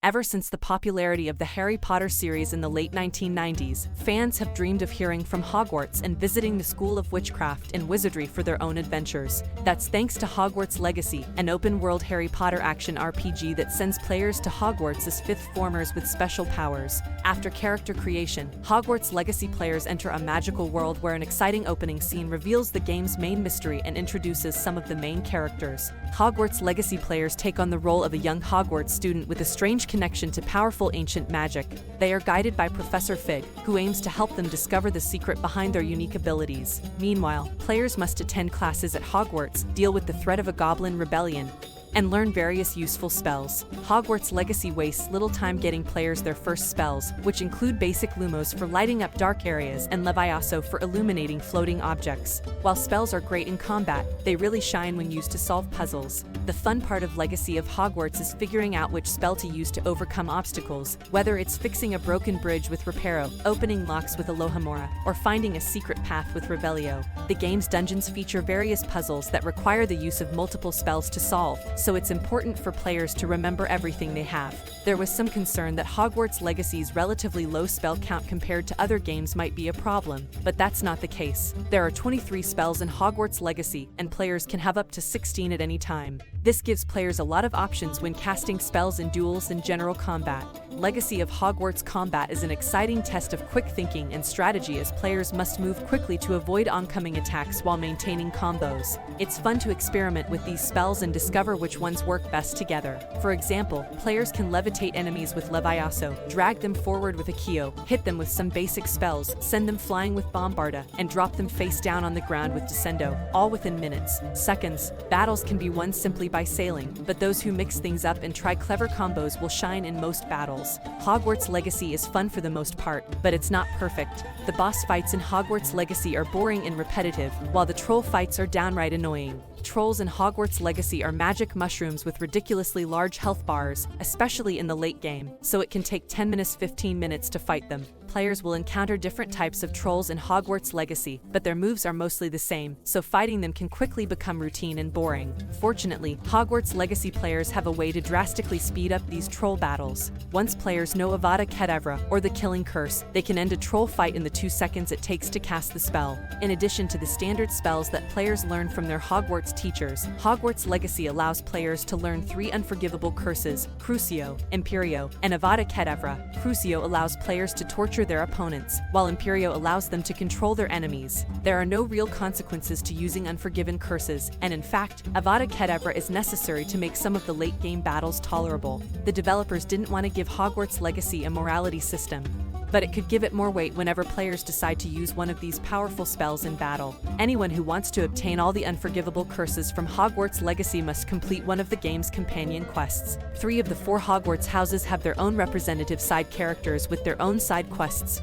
Ever since the popularity of the Harry Potter series in the late 1990s, fans have dreamed of hearing from Hogwarts and visiting the School of Witchcraft and Wizardry for their own adventures. That's thanks to Hogwarts Legacy, an open-world Harry Potter action RPG that sends players to Hogwarts as fifth formers with special powers. After character creation, Hogwarts Legacy players enter a magical world where an exciting opening scene reveals the game's main mystery and introduces some of the main characters. Hogwarts Legacy players take on the role of a young Hogwarts student with a strange connection to powerful ancient magic. They are guided by Professor Fig, who aims to help them discover the secret behind their unique abilities. Meanwhile, players must attend classes at Hogwarts, deal with the threat of a goblin rebellion, and learn various useful spells. Hogwarts Legacy wastes little time getting players their first spells, which include basic Lumos for lighting up dark areas and Levioso for illuminating floating objects. While spells are great in combat, they really shine when used to solve puzzles. The fun part of Legacy of Hogwarts is figuring out which spell to use to overcome obstacles, whether it's fixing a broken bridge with Reparo, opening locks with Alohomora, or finding a secret path with Revelio. The game's dungeons feature various puzzles that require the use of multiple spells to solve, so it's important for players to remember everything they have. There was some concern that Hogwarts Legacy's relatively low spell count compared to other games might be a problem, but that's not the case. There are 23 spells in Hogwarts Legacy, and players can have up to 16 at any time. This gives players a lot of options when casting spells in duels and general combat. Legacy of Hogwarts combat is an exciting test of quick thinking and strategy as players must move quickly to avoid oncoming attacks while maintaining combos. It's fun to experiment with these spells and discover which ones work best together. For example, players can levitate enemies with Levioso, drag them forward with Accio, hit them with some basic spells, send them flying with Bombarda, and drop them face down on the ground with Descendo, all within minutes, seconds. Battles can be won simply by sailing, but those who mix things up and try clever combos will shine in most battles. Hogwarts Legacy is fun for the most part, but it's not perfect. The boss fights in Hogwarts Legacy are boring and repetitive, while the troll fights are downright annoying. Trolls in Hogwarts Legacy are magic mushrooms with ridiculously large health bars, especially in the late game, so it can take 10–15 minutes to fight them. Players will encounter different types of trolls in Hogwarts Legacy, but their moves are mostly the same, so fighting them can quickly become routine and boring. Fortunately, Hogwarts Legacy players have a way to drastically speed up these troll battles. Once players know Avada Kedavra, or the Killing Curse, they can end a troll fight in the 2 seconds it takes to cast the spell. In addition to the standard spells that players learn from their Hogwarts teachers, Hogwarts Legacy allows players to learn 3 unforgivable curses: Crucio, Imperio, and Avada Kedavra. Crucio allows players to torture their opponents, while Imperio allows them to control their enemies. There are no real consequences to using unforgiven curses, and in fact, Avada Kedavra is necessary to make some of the late-game battles tolerable. The developers didn't want to give Hogwarts Legacy a morality system, but it could give it more weight whenever players decide to use one of these powerful spells in battle. Anyone who wants to obtain all the unforgivable curses from Hogwarts Legacy must complete one of the game's companion quests. 3 of the 4 Hogwarts houses have their own representative side characters with their own side quests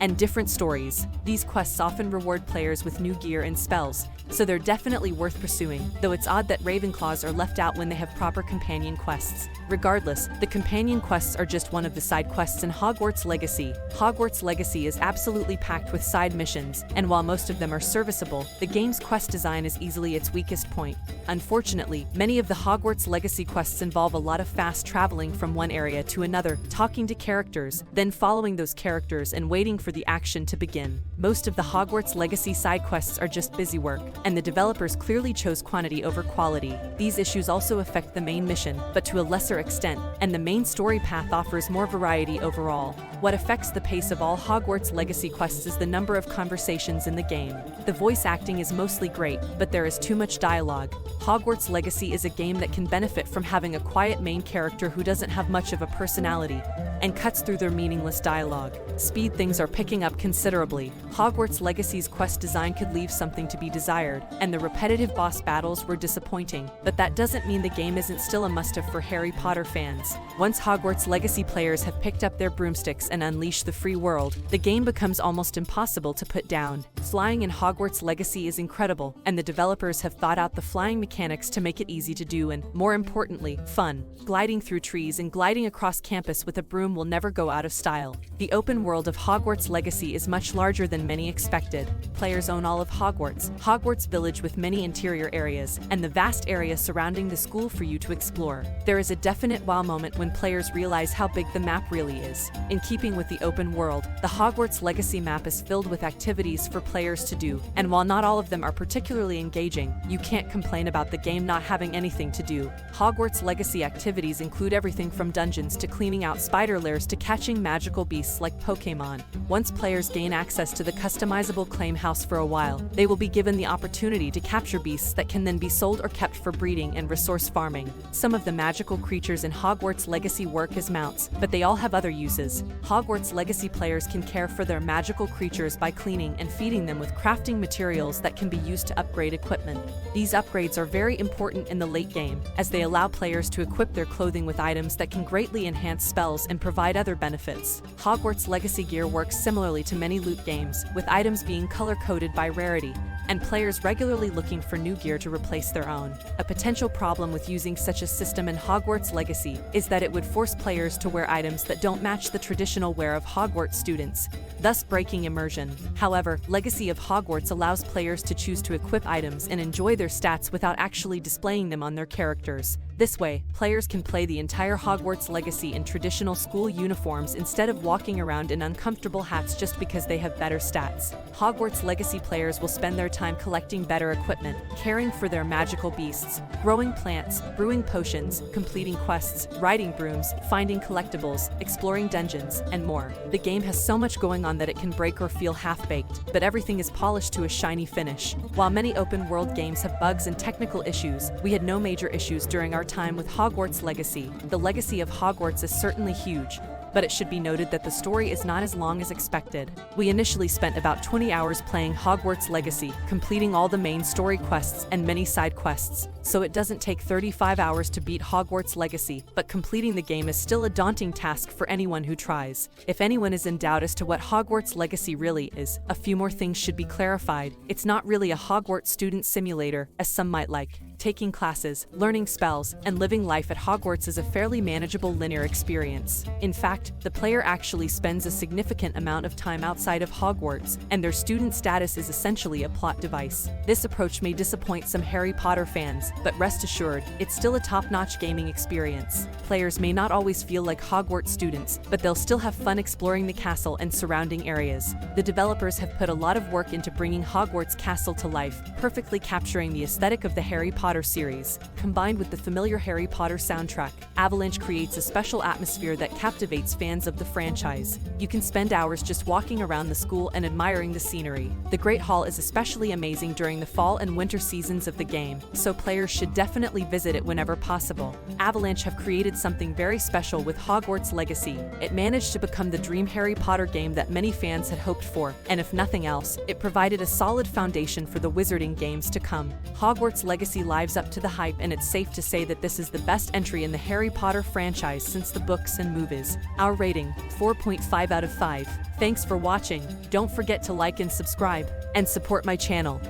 and different stories. These quests often reward players with new gear and spells, so they're definitely worth pursuing, though it's odd that Ravenclaws are left out when they have proper companion quests. Regardless, the companion quests are just one of the side quests in Hogwarts Legacy. Hogwarts Legacy is absolutely packed with side missions, and while most of them are serviceable, the game's quest design is easily its weakest point. Unfortunately, many of the Hogwarts Legacy quests involve a lot of fast traveling from one area to another, talking to characters, then following those characters and waiting for the action to begin. Most of the Hogwarts Legacy side quests are just busy work, and the developers clearly chose quantity over quality. These issues also affect the main mission, but to a lesser extent, and the main story path offers more variety overall. What affects the pace of all Hogwarts Legacy quests is the number of conversations in the game. The voice acting is mostly great, but there is too much dialogue. Hogwarts Legacy is a game that can benefit from having a quiet main character who doesn't have much of a personality and cuts through their meaningless dialogue. Speed things are picking up considerably. Hogwarts Legacy's quest design could leave something to be desired, and the repetitive boss battles were disappointing, but that doesn't mean the game isn't still a must-have for Harry Potter fans. Once Hogwarts Legacy players have picked up their broomsticks mechanics and unleash the free world, the game becomes almost impossible to put down. Flying in Hogwarts Legacy is incredible, and the developers have thought out the flying mechanics to make it easy to do and, more importantly, fun. Gliding through trees and gliding across campus with a broom will never go out of style. The open world of Hogwarts Legacy is much larger than many expected. Players own all of Hogwarts, Hogwarts Village with many interior areas, and the vast area surrounding the school for you to explore. There is a definite wow moment when players realize how big the map really is. In keeping with the open world, the Hogwarts Legacy map is filled with activities for players to do, and while not all of them are particularly engaging, you can't complain about the game not having anything to do. Hogwarts Legacy activities include everything from dungeons to cleaning out spider lairs to catching magical beasts like Pokémon. Once players gain access to the customizable claim house for a while, they will be given the opportunity to capture beasts that can then be sold or kept for breeding and resource farming. Some of the magical creatures in Hogwarts Legacy work as mounts, but they all have other uses. Hogwarts Legacy players can care for their magical creatures by cleaning and feeding them with crafting materials that can be used to upgrade equipment. These upgrades are very important in the late game, as they allow players to equip their clothing with items that can greatly enhance spells and provide other benefits. Hogwarts Legacy gear works similarly to many loot games, with items being color-coded by rarity, and players regularly looking for new gear to replace their own. A potential problem with using such a system in Hogwarts Legacy is that it would force players to wear items that don't match the traditional wear of Hogwarts students, thus breaking immersion. However, Legacy of Hogwarts allows players to choose to equip items and enjoy their stats without actually displaying them on their characters. This way, players can play the entire Hogwarts Legacy in traditional school uniforms instead of walking around in uncomfortable hats just because they have better stats. Hogwarts Legacy players will spend their time collecting better equipment, caring for their magical beasts, growing plants, brewing potions, completing quests, riding brooms, finding collectibles, exploring dungeons, and more. The game has so much going on that it can break or feel half-baked, but everything is polished to a shiny finish. While many open-world games have bugs and technical issues, we had no major issues during our time with Hogwarts Legacy. The legacy of Hogwarts is certainly huge, but it should be noted that the story is not as long as expected. We initially spent about 20 hours playing Hogwarts Legacy, completing all the main story quests and many side quests, so it doesn't take 35 hours to beat Hogwarts Legacy, but completing the game is still a daunting task for anyone who tries. If anyone is in doubt as to what Hogwarts Legacy really is, a few more things should be clarified. It's not really a Hogwarts student simulator, as some might like. Taking classes, learning spells, and living life at Hogwarts is a fairly manageable linear experience. In fact, the player actually spends a significant amount of time outside of Hogwarts, and their student status is essentially a plot device. This approach may disappoint some Harry Potter fans, but rest assured, it's still a top-notch gaming experience. Players may not always feel like Hogwarts students, but they'll still have fun exploring the castle and surrounding areas. The developers have put a lot of work into bringing Hogwarts Castle to life, perfectly capturing the aesthetic of the Harry Potter series. Combined with the familiar Harry Potter soundtrack, Avalanche creates a special atmosphere that captivates fans of the franchise. You can spend hours just walking around the school and admiring the scenery. The Great Hall is especially amazing during the fall and winter seasons of the game, so players should definitely visit it whenever possible. Avalanche have created something very special with Hogwarts Legacy. It managed to become the dream Harry Potter game that many fans had hoped for, and if nothing else, it provided a solid foundation for the Wizarding games to come. Hogwarts Legacy lives up to the hype, and it's safe to say that this is the best entry in the Harry Potter franchise since the books and movies. Our rating, 4.5 out of 5. Thanks for watching. Don't forget to like and subscribe, and support my channel.